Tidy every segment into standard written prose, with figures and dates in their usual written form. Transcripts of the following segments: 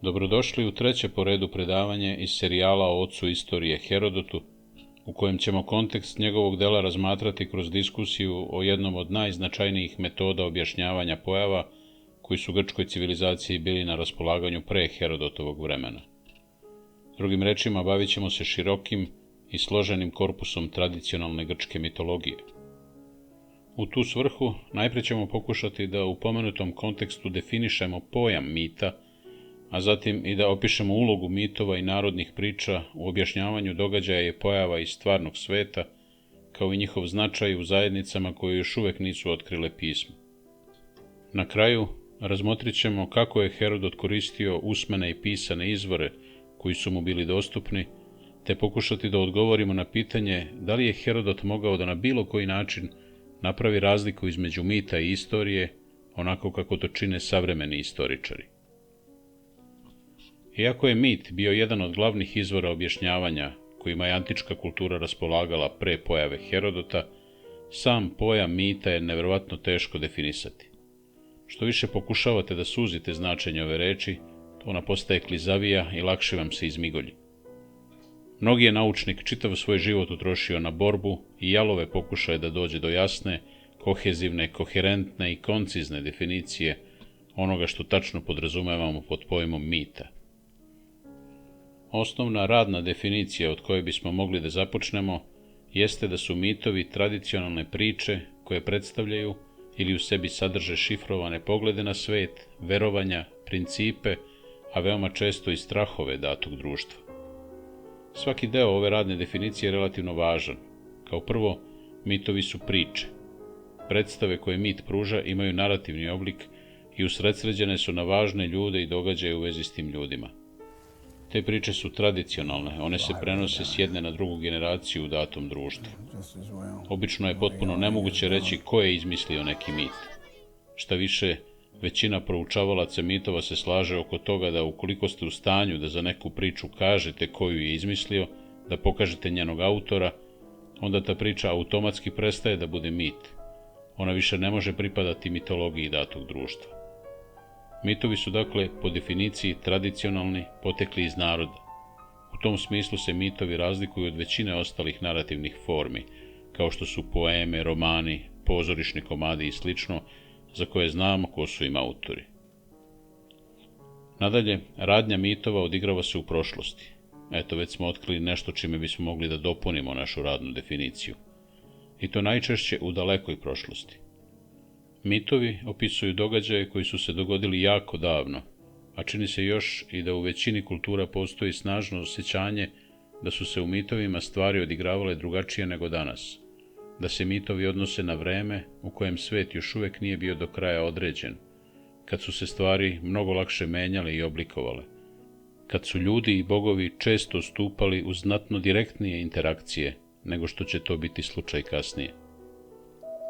Dobrodošli u treće po redu predavanje iz serijala o ocu istorije Herodotu, u kojem ćemo kontekst njegovog dela razmatrati kroz diskusiju o jednom od najznačajnijih metoda objašnjavanja pojava koji su grčkoj civilizaciji bili na raspolaganju pre Herodotovog vremena. Drugim rečima, bavit ćemo se širokim i složenim korpusom tradicionalne grčke mitologije. U tu svrhu najpre ćemo pokušati da u pomenutom kontekstu definišemo pojam mita, a zatim i da opišemo ulogu mitova i narodnih priča u objašnjavanju događaja i pojava iz stvarnog sveta, kao i njihov značaj u zajednicama koje još uvek nisu otkrile pismo. Na kraju razmotrit ćemo kako je Herodot koristio usmene i pisane izvore koji su mu bili dostupni, te pokušati da odgovorimo na pitanje da li je Herodot mogao da na bilo koji način napravi razliku između mita i istorije, onako kako to čine savremeni istoričari. Iako je mit bio jedan od glavnih izvora objašnjavanja kojima je antička kultura raspolagala pre pojave Herodota, sam pojam mita je neverovatno teško definisati. Što više pokušavate da suzite značenje ove reči, to ona postaje klizavija i lakše vam se izmigolji. Mnogi je naučnik čitav svoj život utrošio na borbu i jalove pokušaje da dođe do jasne, kohezivne, koherentne i koncizne definicije onoga što tačno podrazumevamo pod pojmom mita. Osnovna radna definicija od koje bismo mogli da započnemo jeste da su mitovi tradicionalne priče koje predstavljaju ili u sebi sadrže šifrovane poglede na svet, verovanja, principe, a veoma često i strahove datog društva. Svaki deo ove radne definicije je relativno važan. Kao prvo, mitovi su priče. Predstave koje mit pruža imaju narativni oblik i usredsređene su na važne ljude i događaje u vezi s tim ljudima. Te priče su tradicionalne, one se prenose s jedne na drugu generaciju u datom društvu. Obično je potpuno nemoguće reći ko je izmislio neki mit. Šta više, većina proučavalaca mitova se slaže oko toga da ukoliko ste u stanju da za neku priču kažete koju je izmislio, da pokažete njenog autora, onda ta priča automatski prestaje da bude mit. Ona više ne može pripadati mitologiji datog društva. Mitovi su dakle po definiciji tradicionalni, potekli iz naroda. U tom smislu se mitovi razlikuju od većine ostalih narativnih formi, kao što su poeme, romani, pozorišni komadi i sl., za koje znamo ko su im autori. Nadalje, radnja mitova odigrava se u prošlosti. Eto, već smo otkrili nešto čime bismo mogli da dopunimo našu radnu definiciju. I to najčešće u dalekoj prošlosti. Mitovi opisuju događaje koji su se dogodili jako davno, a čini se još i da u većini kultura postoji snažno osjećanje da su se u mitovima stvari odigravale drugačije nego danas, da se mitovi odnose na vreme u kojem svet još uvek nije bio do kraja određen, kad su se stvari mnogo lakše menjale i oblikovale, kad su ljudi i bogovi često stupali u znatno direktnije interakcije nego što će to biti slučaj kasnije.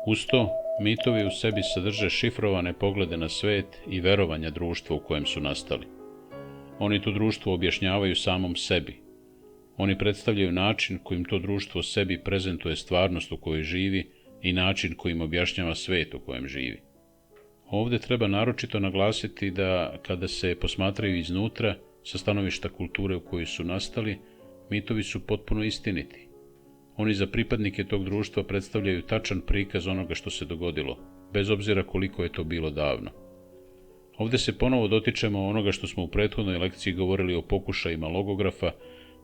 Uz to, mitovi u sebi sadrže šifrovane poglede na svet i verovanja društva u kojem su nastali. Oni to društvo objašnjavaju samom sebi. Oni predstavljaju način kojim to društvo sebi prezentuje stvarnost u kojoj živi i način kojim objašnjava svet u kojem živi. Ovde treba naročito naglasiti da kada se posmatraju iznutra, sa stanovišta kulture u kojoj su nastali, mitovi su potpuno istiniti. Oni za pripadnike tog društva predstavljaju tačan prikaz onoga što se dogodilo, bez obzira koliko je to bilo davno. Ovde se ponovo dotičemo onoga što smo u prethodnoj lekciji govorili o pokušajima logografa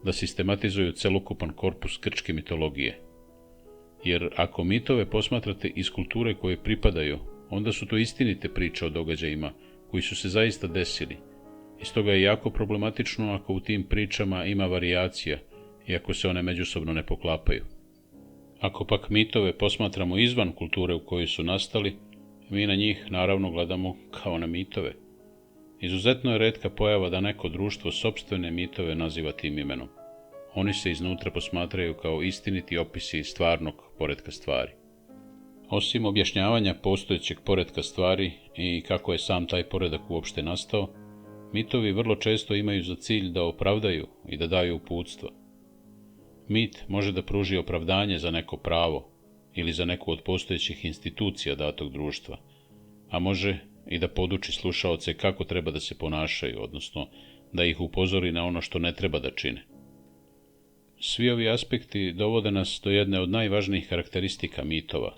da sistematizuju celokupan korpus grčke mitologije. Jer ako mitove posmatrate iz kulture koje pripadaju, onda su to istinite priče o događajima koji su se zaista desili. I stoga je jako problematično ako u tim pričama ima varijacija, iako se one međusobno ne poklapaju. Ako pak mitove posmatramo izvan kulture u kojoj su nastali, mi na njih naravno gledamo kao na mitove. Izuzetno je retka pojava da neko društvo sopstvene mitove naziva tim imenom. Oni se iznutra posmatraju kao istiniti opisi stvarnog poretka stvari. Osim objašnjavanja postojećeg poretka stvari i kako je sam taj poredak uopšte nastao, mitovi vrlo često imaju za cilj da opravdaju i da daju uputstva. Mit može da pruži opravdanje za neko pravo ili za neku od postojećih institucija datog društva, a može i da poduči slušaoce kako treba da se ponašaju, odnosno da ih upozori na ono što ne treba da čine. Svi ovi aspekti dovode nas do jedne od najvažnijih karakteristika mitova,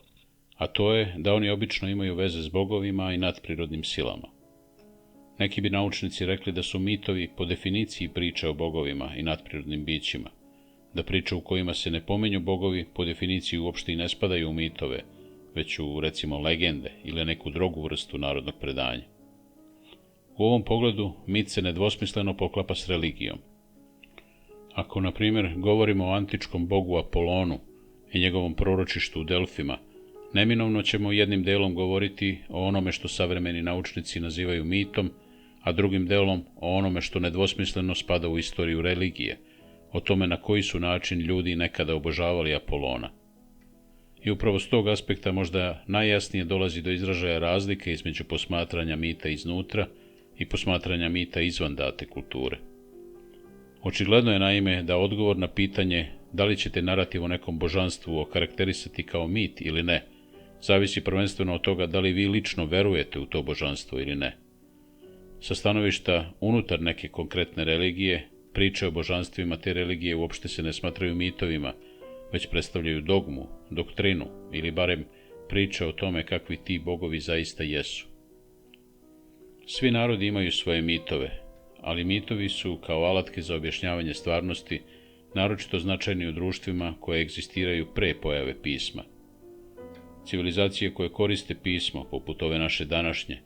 a to je da oni obično imaju veze s bogovima i nadprirodnim silama. Neki bi naučnici rekli da su mitovi po definiciji priče o bogovima i nadprirodnim bićima, da priče u kojima se ne pominju bogovi po definiciji uopšte i ne spadaju u mitove, već u, recimo, legende ili neku drugu vrstu narodnog predanja. U ovom pogledu mit se nedvosmisleno poklapa s religijom. Ako, na primjer, govorimo o antičkom bogu Apolonu i njegovom proročištu u Delfima, neminovno ćemo jednim delom govoriti o onome što savremeni naučnici nazivaju mitom, a drugim delom o onome što nedvosmisleno spada u istoriju religije, o tome na koji su način ljudi nekada obožavali Apolona. I upravo s tog aspekta možda najjasnije dolazi do izražaja razlike između posmatranja mita iznutra i posmatranja mita izvan date kulture. Očigledno je naime da odgovor na pitanje da li ćete narativ o nekom božanstvu okarakterisati kao mit ili ne, zavisi prvenstveno od toga da li vi lično verujete u to božanstvo ili ne. Sa stanovišta unutar neke konkretne religije, priče o božanstvima te religije uopšte se ne smatraju mitovima, već predstavljaju dogmu, doktrinu ili barem priče o tome kakvi ti bogovi zaista jesu. Svi narodi imaju svoje mitove, ali mitovi su, kao alatke za objašnjavanje stvarnosti, naročito značajni u društvima koje egzistiraju pre pojave pisma. Civilizacije koje koriste pismo, poput ove naše današnje,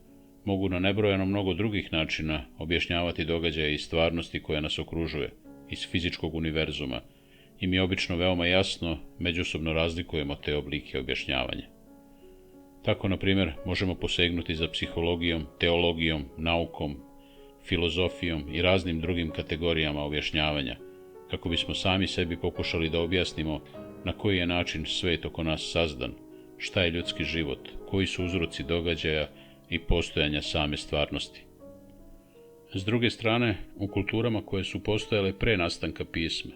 mogu na nebrojano mnogo drugih načina objašnjavati događaje i stvarnosti koja nas okružuje, iz fizičkog univerzuma, i mi obično veoma jasno međusobno razlikujemo te oblike objašnjavanja. Tako, na primjer, možemo posegnuti za psihologijom, teologijom, naukom, filozofijom i raznim drugim kategorijama objašnjavanja, kako bismo sami sebi pokušali da objasnimo na koji je način svet oko nas sazdan, šta je ljudski život, koji su uzroci događaja i postojanja same stvarnosti. S druge strane, u kulturama koje su postojale pre nastanka pisma,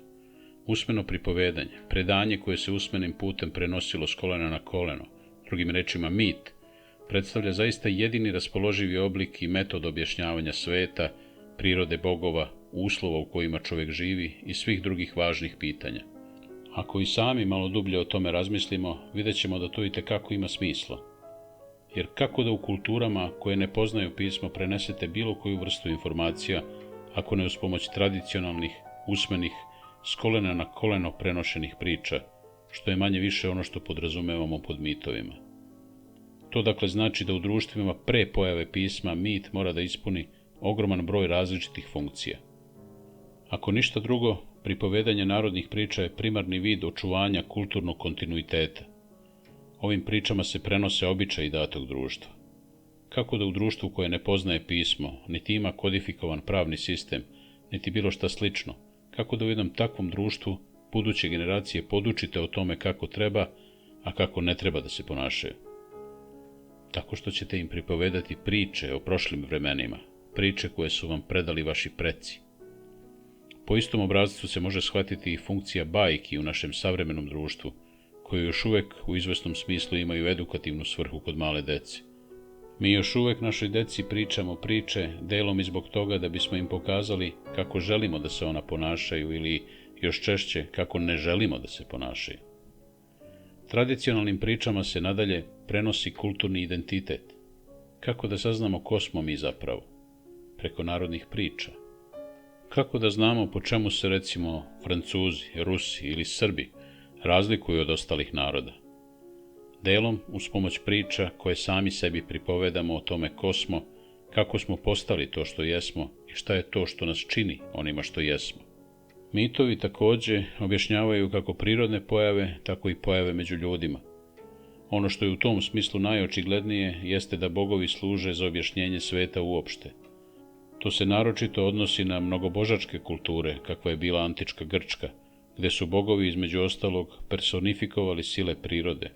usmeno pripovedanje, predanje koje se usmenim putem prenosilo s kolena na koleno, drugim rečima mit, predstavlja zaista jedini raspoloživi oblik i metod objašnjavanja sveta, prirode bogova, uslova u kojima čovjek živi i svih drugih važnih pitanja. Ako i sami malo dublje o tome razmislimo, vidjet ćemo da to itekako ima smisla. Jer kako da u kulturama koje ne poznaju pismo prenesete bilo koju vrstu informacija, ako ne uz pomoć tradicionalnih, usmenih, s kolena na koleno prenošenih priča, što je manje više ono što podrazumevamo pod mitovima. To dakle znači da u društvima pre pojave pisma mit mora da ispuni ogroman broj različitih funkcija. Ako ništa drugo, pripovedanje narodnih priča je primarni vid očuvanja kulturnog kontinuiteta. Ovim pričama se prenose običaji datog društva. Kako da u društvu koje ne poznaje pismo, niti ima kodifikovan pravni sistem, niti bilo šta slično, kako da u jednom takvom društvu buduće generacije podučite o tome kako treba, a kako ne treba da se ponašaju? Tako što ćete im pripovedati priče o prošlim vremenima, priče koje su vam predali vaši preci. Po istom obrascu se može shvatiti i funkcija bajki u našem savremenom društvu, koje još uvek u izvesnom smislu imaju edukativnu svrhu kod male dece. Mi još uvek našoj deci pričamo priče, delom i zbog toga da bismo im pokazali kako želimo da se ona ponašaju ili, još češće, kako ne želimo da se ponašaju. Tradicionalnim pričama se nadalje prenosi kulturni identitet. Kako da saznamo ko smo mi zapravo? Preko narodnih priča. Kako da znamo po čemu se, recimo, Francuzi, Rusi ili Srbi razlikuju od ostalih naroda? Delom uz pomoć priča koje sami sebi pripovedamo o tome ko smo, kako smo postali to što jesmo i šta je to što nas čini onima što jesmo. Mitovi takođe objašnjavaju kako prirodne pojave, tako i pojave među ljudima. Ono što je u tom smislu najočiglednije jeste da bogovi služe za objašnjenje sveta uopšte. To se naročito odnosi na mnogobožačke kulture, kakva je bila antička Grčka, gde su bogovi između ostalog personifikovali sile prirode,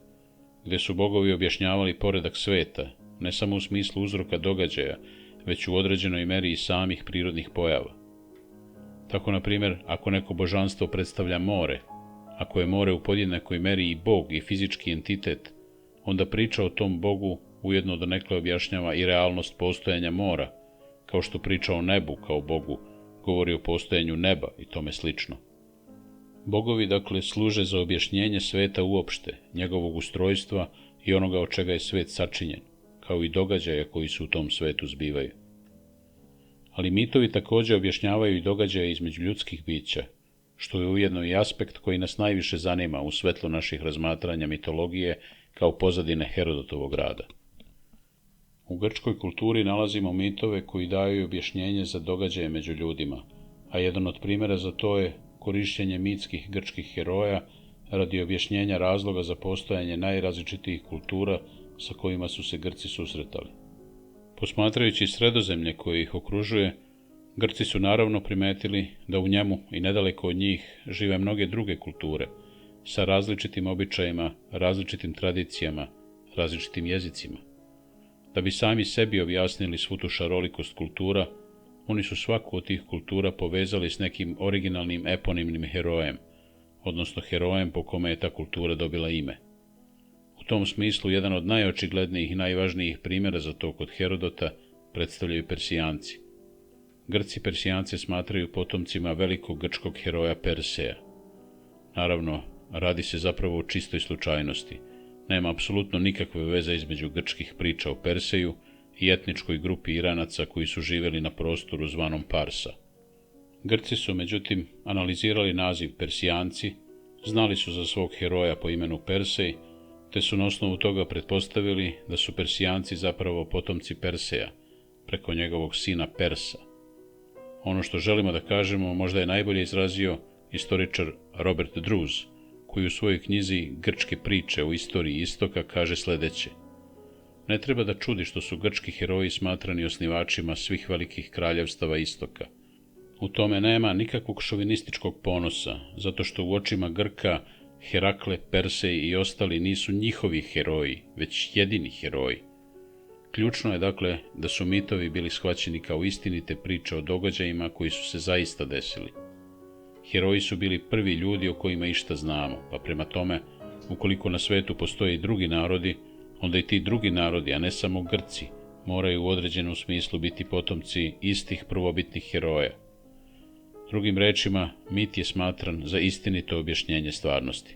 gde su bogovi objašnjavali poredak sveta, ne samo u smislu uzroka događaja, već u određenoj meri i samih prirodnih pojava. Tako, na primjer, ako neko božanstvo predstavlja more, ako je more u podjednakoj meri i bog i fizički entitet, onda priča o tom bogu ujedno donekle objašnjava i realnost postojanja mora, kao što priča o nebu kao bogu, govori o postojanju neba i tome slično. Bogovi, dakle, služe za objašnjenje sveta uopšte, njegovog ustrojstva i onoga od čega je svet sačinjen, kao i događaja koji se u tom svetu zbivaju. Ali mitovi također objašnjavaju i događaje između ljudskih bića, što je ujedno i aspekt koji nas najviše zanima u svetlu naših razmatranja mitologije kao pozadine Herodotovog rada. U grčkoj kulturi nalazimo mitove koji daju objašnjenje za događaje među ljudima, a jedan od primjera za to je korištenje mitskih grčkih heroja radi objašnjenja razloga za postojanje najrazličitijih kultura sa kojima su se Grci susretali. Posmatrajući Sredozemlje koje ih okružuje, Grci su naravno primetili da u njemu i nedaleko od njih žive mnoge druge kulture, sa različitim običajima, različitim tradicijama, različitim jezicima. Da bi sami sebi objasnili svu tu šarolikost kultura, oni su svaku od tih kultura povezali s nekim originalnim eponimnim herojem, odnosno herojem po kome je ta kultura dobila ime. U tom smislu, jedan od najočiglednijih i najvažnijih primjera za to kod Herodota predstavljaju Persijanci. Grci Persijance smatraju potomcima velikog grčkog heroja Perseja. Naravno, radi se zapravo o čistoj slučajnosti. Nema apsolutno nikakve veze između grčkih priča o Perseju i etničkoj grupi Iranaca koji su živjeli na prostoru zvanom Parsa. Grci su, međutim, analizirali naziv Persijanci, znali su za svog heroja po imenu Persej, te su na osnovu toga pretpostavili da su Persijanci zapravo potomci Perseja, preko njegovog sina Persa. Ono što želimo da kažemo možda je najbolje izrazio istoričar Robert Drews, koji u svojoj knjizi Grčke priče o istoriji Istoka kaže sljedeće. Ne treba da čudi što su grčki heroji smatrani osnivačima svih velikih kraljevstava Istoka. U tome nema nikakvog šovinističkog ponosa, zato što u očima Grka Herakle, Persej i ostali nisu njihovi heroji, već jedini heroji. Ključno je dakle da su mitovi bili shvaćeni kao istinite priče o događajima koji su se zaista desili. Heroji su bili prvi ljudi o kojima išta znamo, pa prema tome, ukoliko na svetu postoje i drugi narodi, onda i ti drugi narodi, a ne samo Grci, moraju u određenom smislu biti potomci istih prvobitnih heroja. Drugim rečima, mit je smatran za istinito objašnjenje stvarnosti.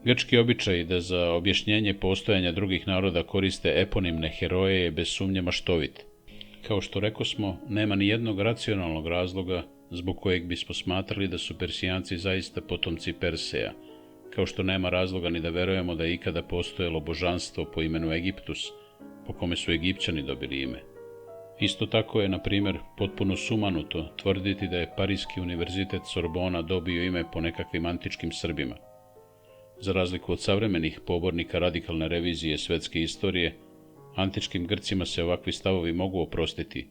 Grčki običaj da za objašnjenje postojanja drugih naroda koriste eponimne heroje je bez sumnje maštovit. Kao što rekosmo, nema ni jednog racionalnog razloga zbog kojeg bismo smatrali da su Persijanci zaista potomci Perseja, kao što nema razloga ni da verujemo da je ikada postojalo božanstvo po imenu Egiptus, po kome su Egipćani dobili ime. Isto tako je, na primjer, potpuno sumanuto tvrditi da je Parijski univerzitet Sorbona dobio ime po nekakvim antičkim Srbima. Za razliku od savremenih pobornika radikalne revizije svetske istorije, antičkim Grcima se ovakvi stavovi mogu oprostiti,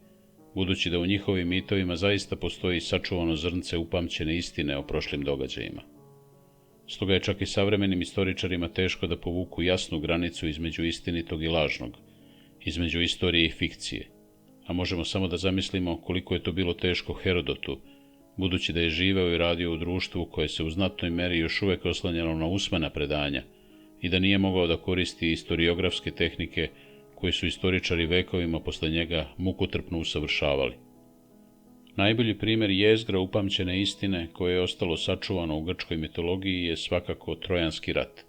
budući da u njihovim mitovima zaista postoji sačuvano zrnce upamćene istine o prošlim događajima. Stoga je čak i savremenim istoričarima teško da povuku jasnu granicu između istinitog i lažnog, između istorije i fikcije, a možemo samo da zamislimo koliko je to bilo teško Herodotu, budući da je živeo i radio u društvu koje se u znatnoj meri još uvijek oslanjalo na usmena predanja i da nije mogao da koristi istoriografske tehnike koje su istoričari vekovima posle njega mukotrpno usavršavali. Najbolji primjer jezgra upamćene istine koje je ostalo sačuvano u grčkoj mitologiji je svakako Trojanski rat.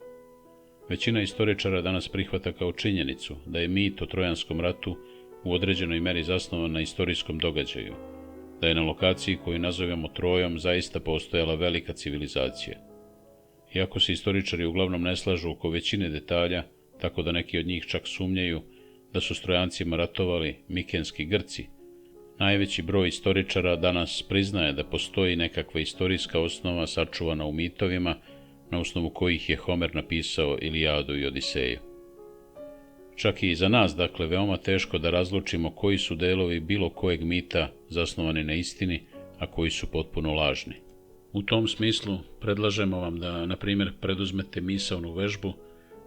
Većina istoričara danas prihvata kao činjenicu da je mit o Trojanskom ratu u određenoj meri zasnovan na istorijskom događaju, da je na lokaciji koju nazovemo Trojom zaista postojala velika civilizacija. Iako se istoričari uglavnom ne slažu oko većine detalja, tako da neki od njih čak sumnjaju da su s Trojancima ratovali mikenski Grci, najveći broj istoričara danas priznaje da postoji nekakva istorijska osnova sačuvana u mitovima, na osnovu kojih je Homer napisao Ilijadu i Odiseju. Čak i za nas, dakle, veoma teško da razlučimo koji su delovi bilo kojeg mita zasnovani na istini, a koji su potpuno lažni. U tom smislu predlažemo vam da, na primjer, preduzmete misaonu vežbu,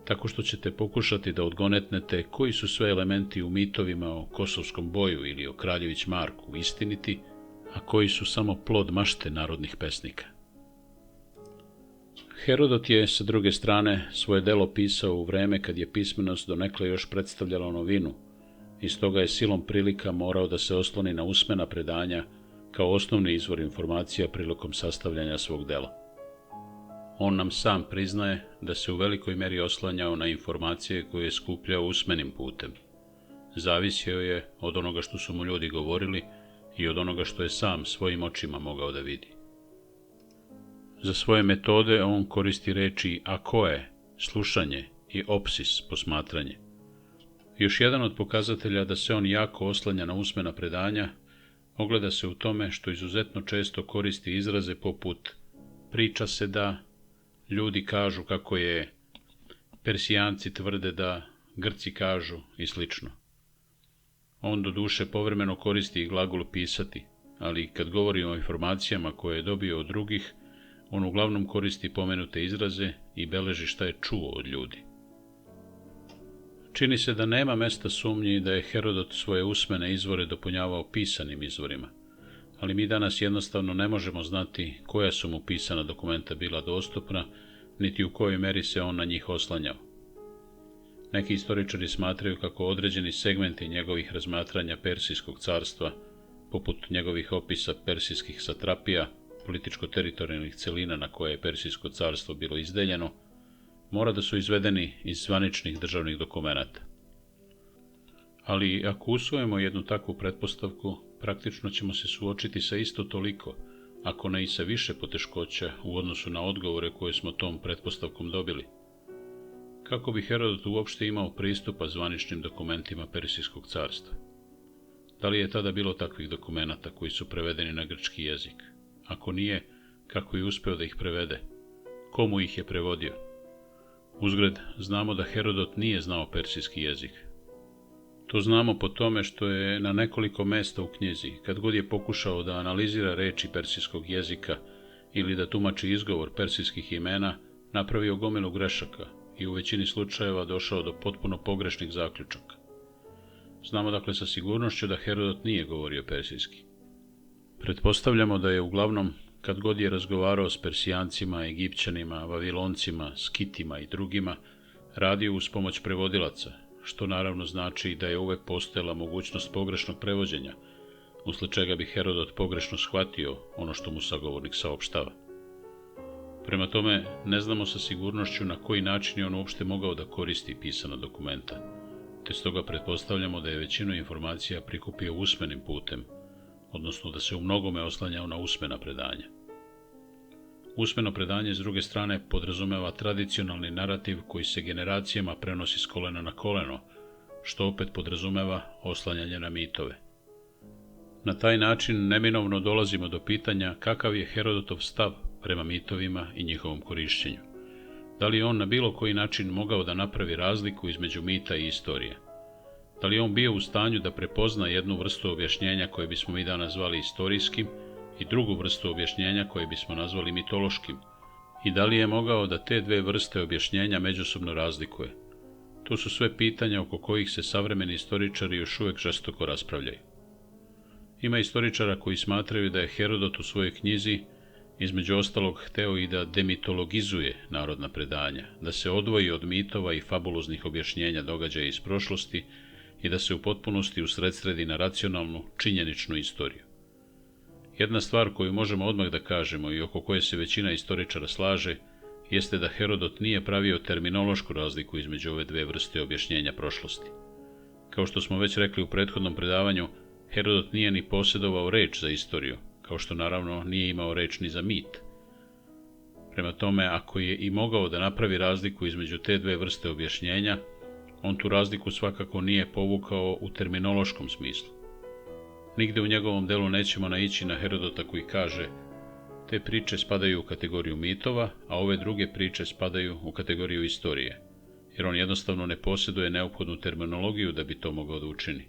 tako što ćete pokušati da odgonetnete koji su sve elementi u mitovima o Kosovskom boju ili o Kraljević Marku istiniti, a koji su samo plod mašte narodnih pesnika. Herodot je, sa druge strane, svoje delo pisao u vreme kad je pismenost donekle još predstavljala novinu, i stoga je silom prilika morao da se osloni na usmena predanja kao osnovni izvor informacija prilikom sastavljanja svog dela. On nam sam priznaje da se u velikoj meri oslanjao na informacije koje je skupljao usmenim putem. Zavisio je od onoga što su mu ljudi govorili i od onoga što je sam svojim očima mogao da vidi. Za svoje metode on koristi reči akoe, slušanje, i opsis, posmatranje. Još jedan od pokazatelja da se on jako oslanja na usmena predanja ogleda se u tome što izuzetno često koristi izraze poput priča se da, ljudi kažu kako je, Persijanci tvrde da, Grci kažu i slično. On doduše povremeno koristi i glagol pisati, ali kad govori o informacijama koje je dobio od drugih, on uglavnom koristi pomenute izraze i beleži šta je čuo od ljudi. Čini se da nema mesta sumnji da je Herodot svoje usmene izvore dopunjavao pisanim izvorima, ali mi danas jednostavno ne možemo znati koja su mu pisana dokumenta bila dostupna, niti u kojoj meri se on na njih oslanjao. Neki istoričari smatraju kako određeni segmenti njegovih razmatranja Persijskog carstva, poput njegovih opisa persijskih satrapija, političko-teritorijalnih celina na koje je Persijsko carstvo bilo izdeljeno, mora da su izvedeni iz zvaničnih državnih dokumenata. Ali ako usvojimo jednu takvu pretpostavku, praktično ćemo se suočiti sa isto toliko, ako ne i sa više poteškoća u odnosu na odgovore koje smo tom pretpostavkom dobili. Kako bi Herodot uopšte imao pristupa zvaničnim dokumentima Persijskog carstva? Da li je tada bilo takvih dokumenata koji su prevedeni na grčki jezik? Ako nije, kako je uspeo da ih prevede? Komu ih je prevodio? Uzgred, znamo da Herodot nije znao persijski jezik. To znamo po tome što je na nekoliko mesta u knjizi, kad god je pokušao da analizira reči persijskog jezika ili da tumači izgovor persijskih imena, napravio gomilu grešaka i u većini slučajeva došao do potpuno pogrešnih zaključaka. Znamo dakle sa sigurnošću da Herodot nije govorio persijski. Pretpostavljamo da je uglavnom, kad god je razgovarao s Persijancima, Egipćanima, Vaviloncima, Skitima i drugima, radio uz pomoć prevodilaca, što naravno znači da je uvek postojala mogućnost pogrešnog prevođenja, usled čega bi Herodot pogrešno shvatio ono što mu sagovornik saopštava. Prema tome, ne znamo sa sigurnošću na koji način je on uopšte mogao da koristi pisana dokumenta, te stoga pretpostavljamo da je većinu informacija prikupio usmenim putem, odnosno da se u mnogome oslanjao na usmena predanja. Usmeno predanje, s druge strane, podrazumeva tradicionalni narativ koji se generacijama prenosi s kolena na koleno, što opet podrazumeva oslanjanje na mitove. Na taj način neminovno dolazimo do pitanja kakav je Herodotov stav prema mitovima i njihovom korišćenju. Da li je on na bilo koji način mogao da napravi razliku između mita i istorije? Da li je on bio u stanju da prepozna jednu vrstu objašnjenja koje bismo mi danas zvali istorijskim i drugu vrstu objašnjenja koje bismo nazvali mitološkim? I da li je mogao da te dve vrste objašnjenja međusobno razlikuje? To su sve pitanja oko kojih se savremeni istoričari još uvek žestoko raspravljaju. Ima istoričara koji smatraju da je Herodot u svojoj knjizi između ostalog hteo i da demitologizuje narodna predanja, da se odvoji od mitova i fabuloznih objašnjenja događaja iz prošlosti i da se u potpunosti usredsredi na racionalnu, činjeničnu istoriju. Jedna stvar koju možemo odmah da kažemo i oko koje se većina istoričara slaže, jeste da Herodot nije pravio terminološku razliku između ove dve vrste objašnjenja prošlosti. Kao što smo već rekli u prethodnom predavanju, Herodot nije ni posjedovao reč za istoriju, kao što naravno nije imao reč ni za mit. Prema tome, ako je i mogao da napravi razliku između te dve vrste objašnjenja, on tu razliku svakako nije povukao u terminološkom smislu. Nigde u njegovom delu nećemo naići na Herodota koji kaže: te priče spadaju u kategoriju mitova, a ove druge priče spadaju u kategoriju istorije, jer on jednostavno ne posjeduje neophodnu terminologiju da bi to mogao da učini.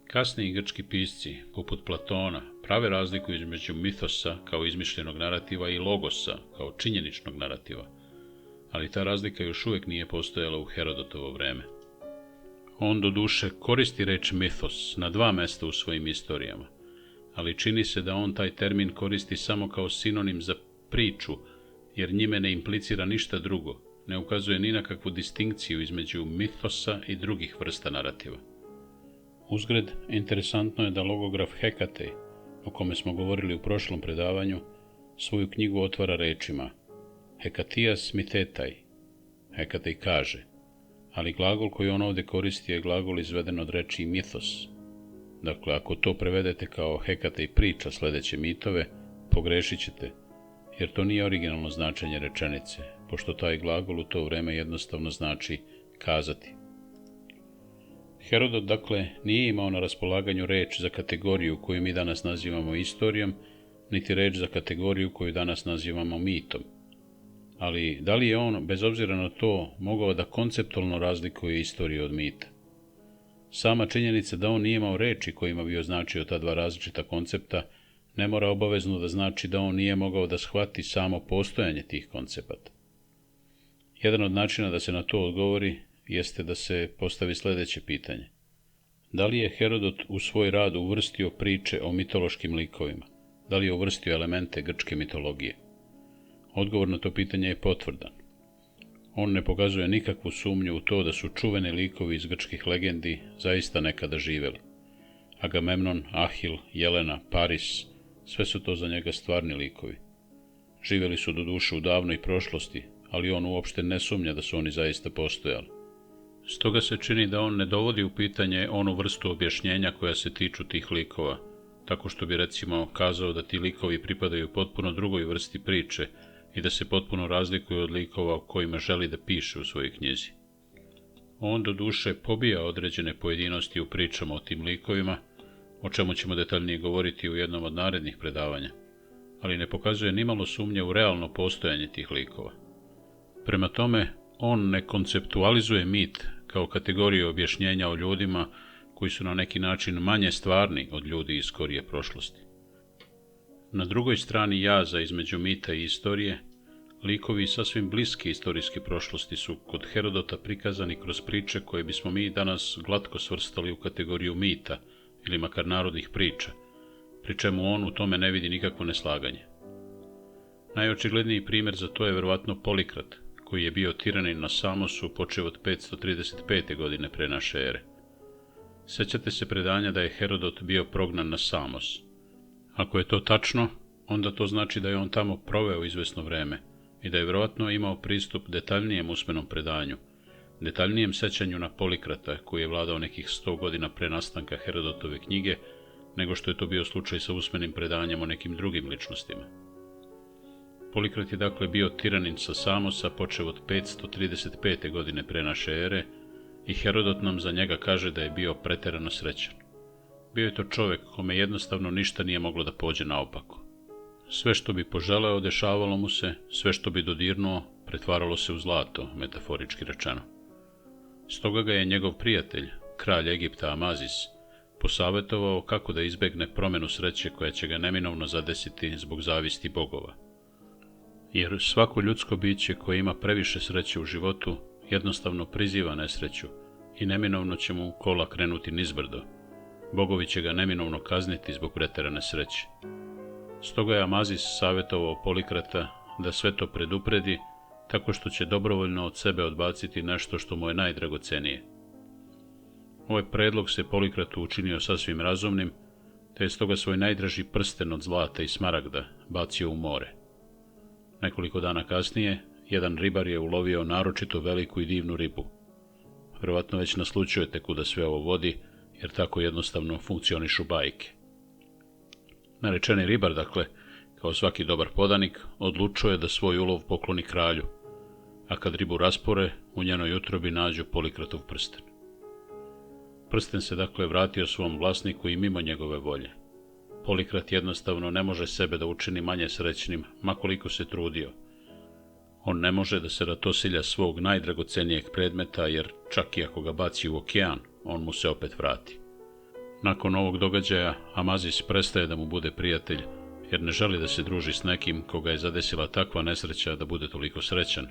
Kasniji grčki pisci, poput Platona, prave razliku između mitosa kao izmišljenog narativa i logosa kao činjeničnog narativa, ali ta razlika još uvek nije postojala u Herodotovo vreme. On doduše koristi reč mitos na dva mesta u svojim istorijama, ali čini se da on taj termin koristi samo kao sinonim za priču jer njime ne implicira ništa drugo, ne ukazuje ni na kakvu distinkciju između mitosa i drugih vrsta narativa. Uzgred, interesantno je da logograf Hekate, o kome smo govorili u prošlom predavanju, svoju knjigu otvara rečima Hekatijas mithetai. Hekatej kaže, ali glagol koji on ovdje koristi je glagol izveden od reči mithos. Dakle, ako to prevedete kao Hekatej priča sljedeće mitove, pogrešit ćete, jer to nije originalno značenje rečenice, pošto taj glagol u to vrijeme jednostavno znači kazati. Herodot, dakle, nije imao na raspolaganju reč za kategoriju koju mi danas nazivamo istorijom, niti reč za kategoriju koju danas nazivamo mitom. Ali da li je on, bez obzira na to, mogao da konceptualno razlikuje istoriju od mita? Sama činjenica da on nije imao reči kojima bi označio ta dva različita koncepta ne mora obavezno da znači da on nije mogao da shvati samo postojanje tih koncepata. Jedan od načina da se na to odgovori jeste da se postavi sljedeće pitanje. Da li je Herodot u svoj rad uvrstio priče o mitološkim likovima? Da li je uvrstio elemente grčke mitologije? Odgovor na to pitanje je potvrdan. On ne pokazuje nikakvu sumnju u to da su čuveni likovi iz grčkih legendi zaista nekada živjeli. Agamemnon, Ahil, Jelena, Paris, sve su to za njega stvarni likovi. Živjeli su doduše u davnoj prošlosti, ali on uopšte ne sumnja da su oni zaista postojali. Stoga se čini da on ne dovodi u pitanje onu vrstu objašnjenja koja se tiču tih likova, tako što bi recimo kazao da ti likovi pripadaju potpuno drugoj vrsti priče i da se potpuno razlikuju od likova o kojima želi da piše u svojoj knjizi. On doduše pobija određene pojedinosti u pričama o tim likovima, o čemu ćemo detaljnije govoriti u jednom od narednih predavanja, ali ne pokazuje nimalo sumnje u realno postojanje tih likova. Prema tome, on ne konceptualizuje mit kao kategoriju objašnjenja o ljudima koji su na neki način manje stvarni od ljudi iz skorije prošlosti. Na drugoj strani jaza između mita i istorije, likovi sasvim bliske istorijske prošlosti su kod Herodota prikazani kroz priče koje bismo mi danas glatko svrstali u kategoriju mita ili makar narodnih priča, pri čemu on u tome ne vidi nikakvo neslaganje. Najočigledniji primjer za to je verovatno Polikrat, koji je bio tiranin na Samosu počev od 535. godine pre naše ere. Sećate se predanja da je Herodot bio prognan na Samos. Ako je to tačno, onda to znači da je on tamo proveo izvesno vreme i da je verovatno imao pristup detaljnijem usmenom predanju, detaljnijem sećanju na Polikrata, koji je vladao nekih 100 godina pre nastanka Herodotove knjige, nego što je to bio slučaj sa usmenim predanjem o nekim drugim ličnostima. Polikrat je dakle bio tiranin sa Samosa počev od 535. godine pre naše ere i Herodot nam za njega kaže da je bio preterano srećan. Bio je to čovjek kome jednostavno ništa nije moglo da pođe naopako. Sve što bi poželeo dešavalo mu se, sve što bi dodirnuo pretvaralo se u zlato, metaforički rečeno. Stoga ga je njegov prijatelj, kralj Egipta Amazis, posavetovao kako da izbegne promjenu sreće koja će ga neminovno zadesiti zbog zavisti bogova. Jer svako ljudsko biće koje ima previše sreće u životu jednostavno priziva nesreću i neminovno će mu kola krenuti nizbrdo. Bogovi će ga neminovno kazniti zbog preterane sreće. Stoga je Amazis savjetovao Polikrata da sve to predupredi tako što će dobrovoljno od sebe odbaciti nešto što mu je najdragocenije. Ovaj predlog se Polikratu učinio sasvim razumnim, te je stoga svoj najdraži prsten od zlata i smaragda bacio u more. Nekoliko dana kasnije, jedan ribar je ulovio naročito veliku i divnu ribu. Vjerovatno već naslućujete kuda sve ovo vodi, jer tako jednostavno funkcionišu bajke. Narečeni ribar, dakle, kao svaki dobar podanik, odlučuje da svoj ulov pokloni kralju, a kad ribu raspore, u njenoj utrobi nađu Polikratov prsten. Prsten se dakle vratio svom vlasniku i mimo njegove volje. Polikrat jednostavno ne može sebe da učini manje srećnim, makoliko se trudio. On ne može da se ratosilja svog najdragocenijeg predmeta, jer čak i ako ga baci u okean, on mu se opet vrati. Nakon ovog događaja, Amazis prestaje da mu bude prijatelj, jer ne želi da se druži s nekim koga je zadesila takva nesreća da bude toliko srećan,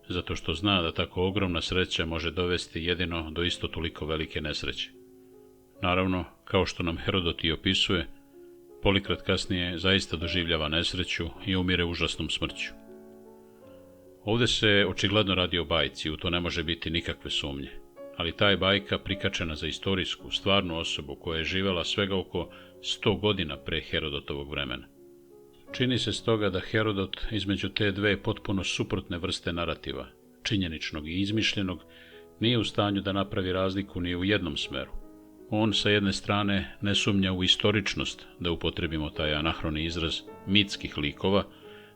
zato što zna da tako ogromna sreća može dovesti jedino do isto toliko velike nesreće. Naravno, kao što nam Herodot i opisuje, Polikrat kasnije zaista doživljava nesreću i umire užasnom smrću. Ovdje se očigledno radi o bajci, u to ne može biti nikakve sumnje. Ali ta je bajka prikačena za istorijsku, stvarnu osobu koja je živjela svega oko 100 godina pre Herodotovog vremena. Čini se stoga da Herodot između te dve potpuno suprotne vrste narativa, činjeničnog i izmišljenog, nije u stanju da napravi razliku ni u jednom smeru. On sa jedne strane ne sumnja u istoričnost, da upotrebimo taj anahroni izraz, mitskih likova,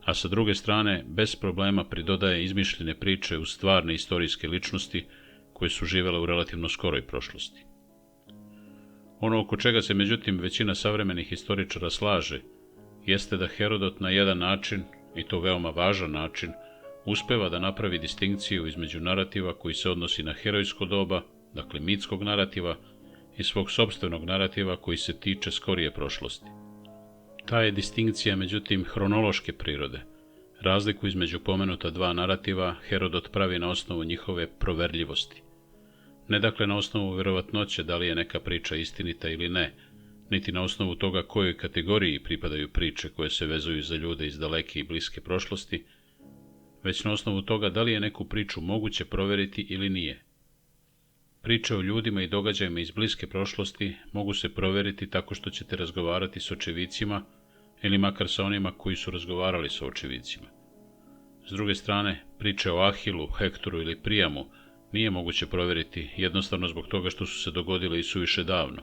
a sa druge strane bez problema pridodaje izmišljene priče u stvarne istorijske ličnosti koje su živjele u relativno skoroj prošlosti. Ono oko čega se međutim većina savremenih historičara slaže, jeste da Herodot na jedan način, i to veoma važan način, uspeva da napravi distinkciju između narativa koji se odnosi na herojsko doba, dakle mitskog narativa, i svog sopstvenog narativa koji se tiče skorije prošlosti. Ta je distinkcija međutim hronološke prirode. Razliku između pomenuta dva narativa Herodot pravi na osnovu njihove proverljivosti. Ne dakle na osnovu vjerovatnoće da li je neka priča istinita ili ne, niti na osnovu toga kojoj kategoriji pripadaju priče koje se vezuju za ljude iz daleke i bliske prošlosti, već na osnovu toga da li je neku priču moguće provjeriti ili nije. Priče o ljudima i događajima iz bliske prošlosti mogu se provjeriti tako što ćete razgovarati s očevicima ili makar sa onima koji su razgovarali sa očevicima. S druge strane, priče o Ahilu, Hektoru ili Prijamu nije moguće provjeriti jednostavno zbog toga što su se dogodile i suviše davno.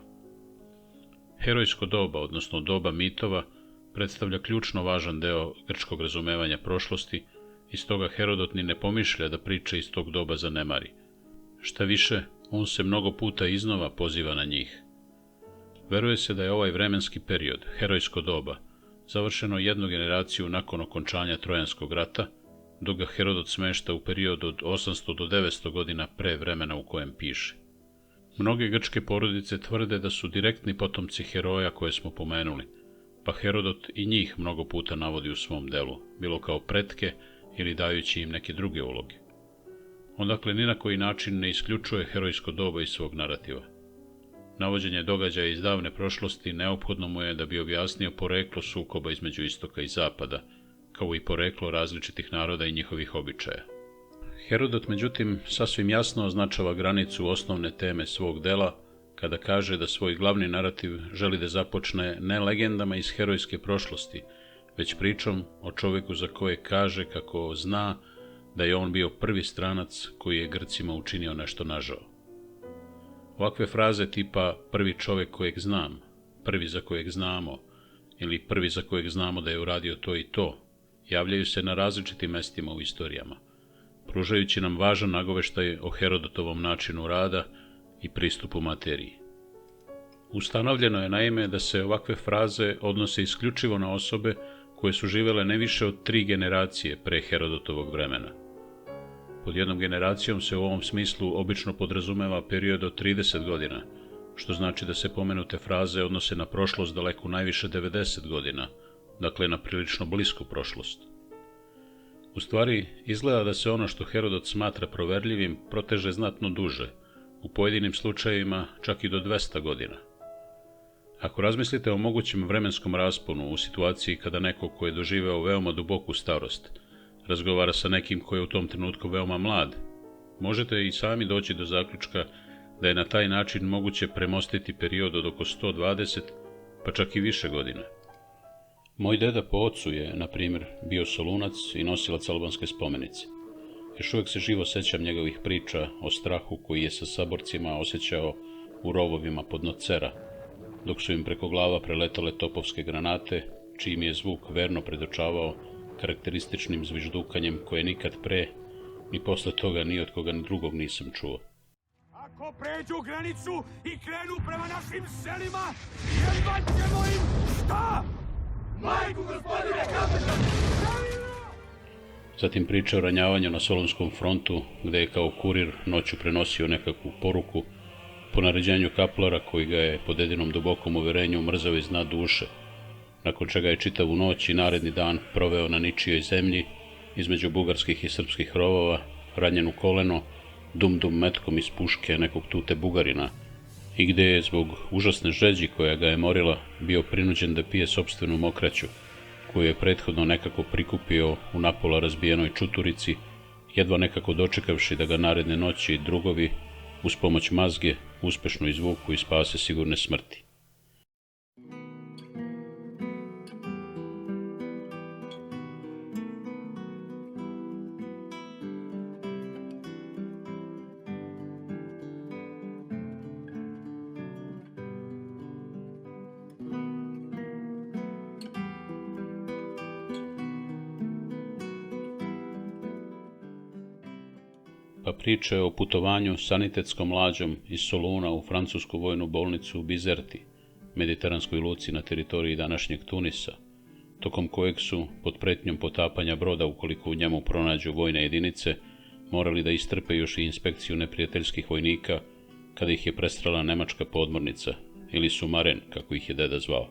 Herojsko doba, odnosno doba mitova, predstavlja ključno važan deo grčkog razumevanja prošlosti i stoga Herodot ni ne pomišlja da priče iz tog doba zanemari. Šta više, on se mnogo puta iznova poziva na njih. Veruje se da je ovaj vremenski period, herojsko doba, završeno jednu generaciju nakon okončanja Trojanskog rata, dok ga Herodot smešta u period od 800 do 900 godina pre vremena u kojem piše. Mnoge grčke porodice tvrde da su direktni potomci heroja koje smo pomenuli, pa Herodot i njih mnogo puta navodi u svom delu, bilo kao pretke ili dajući im neke druge uloge. On dakle ni na koji način ne isključuje herojsko doba iz svog narativa. Navođenje događaja iz davne prošlosti neophodno mu je da bi objasnio poreklo sukoba između istoka i zapada, kao i poreklo različitih naroda i njihovih običaja. Herodot, međutim, sasvim jasno označava granicu osnovne teme svog dela, kada kaže da svoj glavni narativ želi da započne ne legendama iz herojske prošlosti, već pričom o čovjeku za koje kaže kako zna da je on bio prvi stranac koji je Grcima učinio nešto nažao. Ovakve fraze tipa prvi čovjek kojeg znam, prvi za kojeg znamo ili prvi za kojeg znamo da je uradio to i to, javljaju se na različitim mestima u istorijama, pružajući nam važan nagoveštaj o Herodotovom načinu rada i pristupu materiji. Ustanovljeno je naime da se ovakve fraze odnose isključivo na osobe koje su živjele ne više od 3 generacije pre Herodotovog vremena. Pod jednom generacijom se u ovom smislu obično podrazumeva period od 30 godina, što znači da se pomenute fraze odnose na prošlost daleku najviše 90 godina, dakle na prilično blisku prošlost. U stvari, izgleda da se ono što Herodot smatra proverljivim proteže znatno duže, u pojedinim slučajevima čak i do 200 godina. Ako razmislite o mogućem vremenskom rasponu u situaciji kada neko ko je doživeo veoma duboku starost razgovara sa nekim ko je u tom trenutku veoma mlad, možete i sami doći do zaključka da je na taj način moguće premostiti period od oko 120, pa čak i više godina. Moj deda po ocu je, na primjer, bio Solunac i nosilac albanske spomenice. Još uvijek se živo sećam njegovih priča o strahu koji je sa saborcima osjećao u rovovima pod Nocera, dok su im preko glava preletale topovske granate, čiji mi je zvuk verno predočavao karakterističnim zviždukanjem koje nikad pre, ni posle toga ni od koga drugog nisam čuo. Ako pređu granicu i krenu prema našim selima, jebat ćemo im šta? Majku, gospodine kapetan! Zatim priča o ranjavanju na Solunskom frontu, gde je kao kurir noću prenosio nekakvu poruku po naređenju kaplara koji ga je po dedinom dubokom uverenju mrzao iz dna duše, nakon čega je čitavu noć i naredni dan proveo na ničijoj zemlji, između bugarskih i srpskih rovova, ranjen u koleno, dum metkom iz puške nekog tute Bugarina, i gde je zbog užasne žeđi koja ga je morila bio prinuđen da pije sopstvenu mokraću, koju je prethodno nekako prikupio u napola razbijenoj čuturici jedva nekako dočekavši da ga naredne noći drugovi uz pomoć mazge uspešno izvuku i spase sigurne smrti. Pa priče o putovanju sanitetskom lađom iz Soluna u francusku vojnu bolnicu u Bizerti, mediteranskoj luci na teritoriji današnjeg Tunisa, tokom kojeg su, pod pretnjom potapanja broda ukoliko u njemu pronađu vojne jedinice, morali da istrpe još i inspekciju neprijateljskih vojnika kada ih je prestrela nemačka podmornica, ili sumaren, kako ih je deda zvao.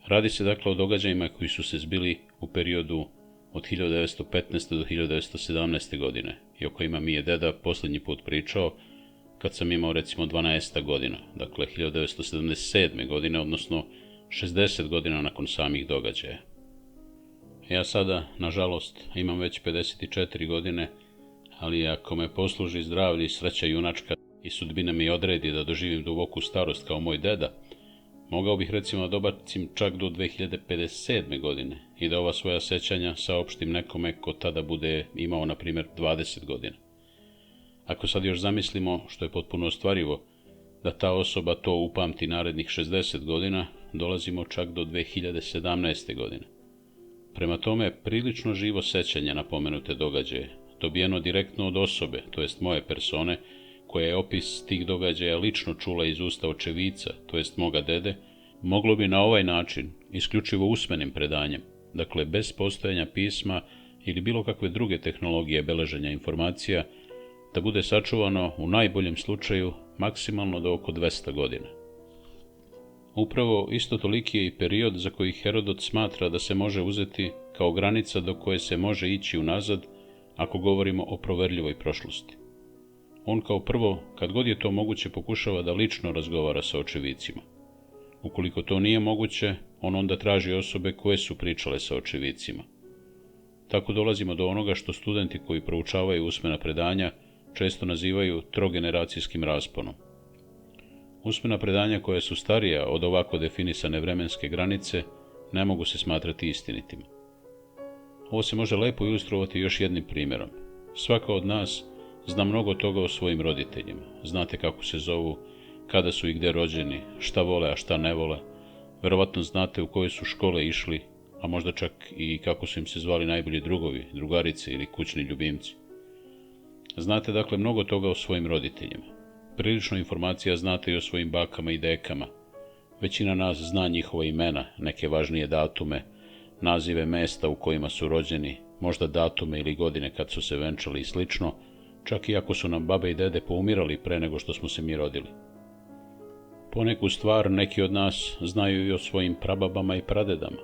Radi se dakle o događajima koji su se zbili u periodu od 1915. do 1917. godine i o kojima mi je deda posljednji put pričao kad sam imao recimo 12 godina, dakle 1977. godine, odnosno 60 godina nakon samih događaja. Ja sada, nažalost, imam već 54 godine, ali ako me posluži zdravlje i sreća junačka i sudbina mi odredi da doživim duboku starost kao moj deda, mogao bih recimo da dobacim čak do 2057. godine i da ova svoja sećanja saopštim nekome ko tada bude imao, na primjer, 20 godina. Ako sad još zamislimo, što je potpuno ostvarivo, da ta osoba to upamti narednih 60 godina, dolazimo čak do 2017. godine. Prema tome, prilično živo sećanje na pomenute događaje, dobijeno direktno od osobe, to jest moje persone, koja je opis tih događaja lično čula iz usta očevica, to jest moga dede, moglo bi na ovaj način, isključivo usmenim predanjem, dakle bez postojanja pisma ili bilo kakve druge tehnologije beleženja informacija, da bude sačuvano u najboljem slučaju maksimalno do oko 200 godina. Upravo isto toliki je i period za koji Herodot smatra da se može uzeti kao granica do koje se može ići unazad ako govorimo o proverljivoj prošlosti. On kao prvo, kad god je to moguće, pokušava da lično razgovara sa očevicima. Ukoliko to nije moguće, on onda traži osobe koje su pričale sa očevicima. Tako dolazimo do onoga što studenti koji proučavaju usmena predanja često nazivaju trogeneracijskim rasponom. Usmena predanja koja su starija od ovako definisane vremenske granice ne mogu se smatrati istinitima. Ovo se može lepo ilustrovati još jednim primjerom. Svaka od nas zna mnogo toga o svojim roditeljima. Znate kako se zovu, kada su i gde rođeni, šta vole, a šta ne vole. Verovatno znate u koje su škole išli, a možda čak i kako su im se zvali najbolji drugovi, drugarice ili kućni ljubimci. Znate dakle mnogo toga o svojim roditeljima. Prilično informacija znate i o svojim bakama i dekama. Većina nas zna njihova imena, neke važnije datume, nazive mesta u kojima su rođeni, možda datume ili godine kad su se venčali i slično, čak i ako su nam babe i dede poumirali pre nego što smo se mi rodili. Poneku stvar neki od nas znaju i o svojim prababama i pradedama.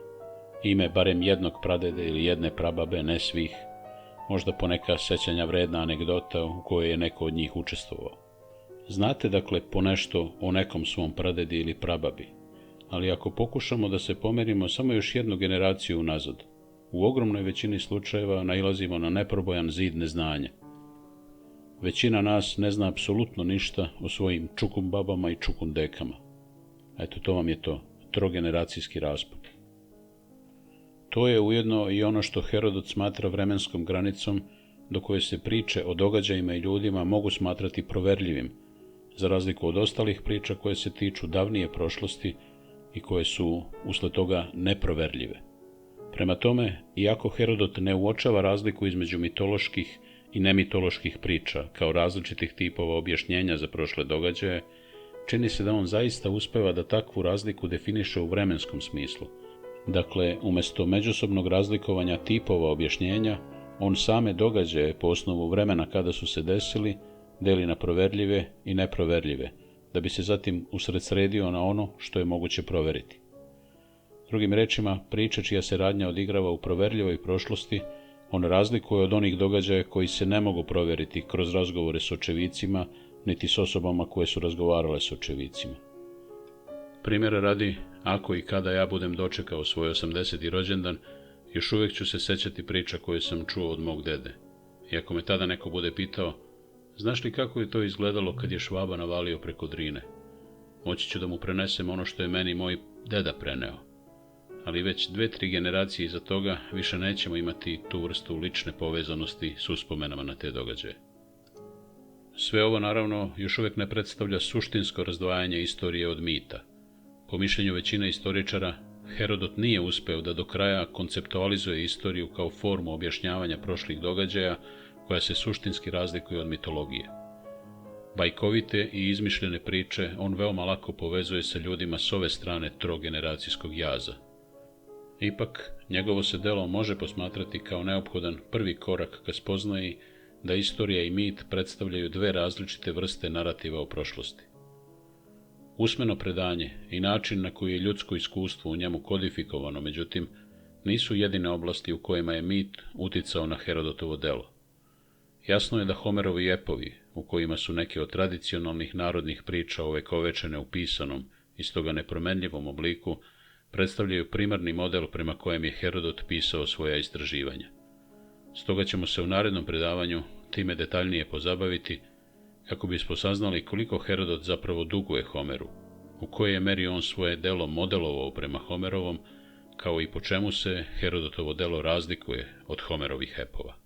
Ime barem jednog pradede ili jedne prababe, ne svih. Možda poneka sećanja vredna anegdota u kojoj je neko od njih učestvovao. Znate dakle ponešto o nekom svom pradedi ili prababi, ali ako pokušamo da se pomerimo samo još jednu generaciju unazad, u ogromnoj većini slučajeva nailazimo na neprobojan zid neznanja. Većina nas ne zna apsolutno ništa o svojim čukun babama i čukun dekama. Eto, to vam je to, trogeneracijski raspon. To je ujedno i ono što Herodot smatra vremenskom granicom do koje se priče o događajima i ljudima mogu smatrati proverljivim, za razliku od ostalih priča koje se tiču davnije prošlosti i koje su usled toga neproverljive. Prema tome, iako Herodot ne uočava razliku između mitoloških i nemitoloških priča kao različitih tipova objašnjenja za prošle događaje, čini se da on zaista uspeva da takvu razliku definiše u vremenskom smislu. Dakle, umjesto međusobnog razlikovanja tipova objašnjenja, on same događaje po osnovu vremena kada su se desili deli na proverljive i neproverljive, da bi se zatim usredsredio na ono što je moguće proveriti. Drugim rečima, priča čija se radnja odigrava u proverljivoj prošlosti, on razlikuje od onih događaja koji se ne mogu proveriti kroz razgovore s očevicima, niti s osobama koje su razgovarale s očevicima. Primjera radi, ako i kada ja budem dočekao svoj 80. rođendan, još uvijek ću se sećati priča koje sam čuo od mog dede. I ako me tada neko bude pitao, znaš li kako je to izgledalo kad je Švaba navalio preko Drine? Moći ću da mu prenesem ono što je meni moj deda preneo. Ali već 2-3 generacije iza toga više nećemo imati tu vrstu lične povezanosti s uspomenama na te događaje. Sve ovo, naravno, još uvijek ne predstavlja suštinsko razdvajanje istorije od mita. Po mišljenju većine istoričara, Herodot nije uspeo da do kraja konceptualizuje istoriju kao formu objašnjavanja prošlih događaja koja se suštinski razlikuje od mitologije. Bajkovite i izmišljene priče on veoma lako povezuje sa ljudima s ove strane trogeneracijskog jaza. Ipak, njegovo se delo može posmatrati kao neophodan prvi korak ka spoznaji da istorija i mit predstavljaju dve različite vrste narativa o prošlosti. Usmeno predanje i način na koji je ljudsko iskustvo u njemu kodifikovano, međutim, nisu jedine oblasti u kojima je mit uticao na Herodotovo delo. Jasno je da Homerovi epovi, u kojima su neke od tradicionalnih narodnih priča ovekovečene u pisanom i stoga nepromenljivom obliku, predstavljaju primarni model prema kojem je Herodot pisao svoja istraživanja. Stoga ćemo se u narednom predavanju time detaljnije pozabaviti, kako bismo saznali koliko Herodot zapravo duguje Homeru, u kojoj je meri on svoje delo modelovao prema Homerovom, kao i po čemu se Herodotovo delo razlikuje od Homerovih epova.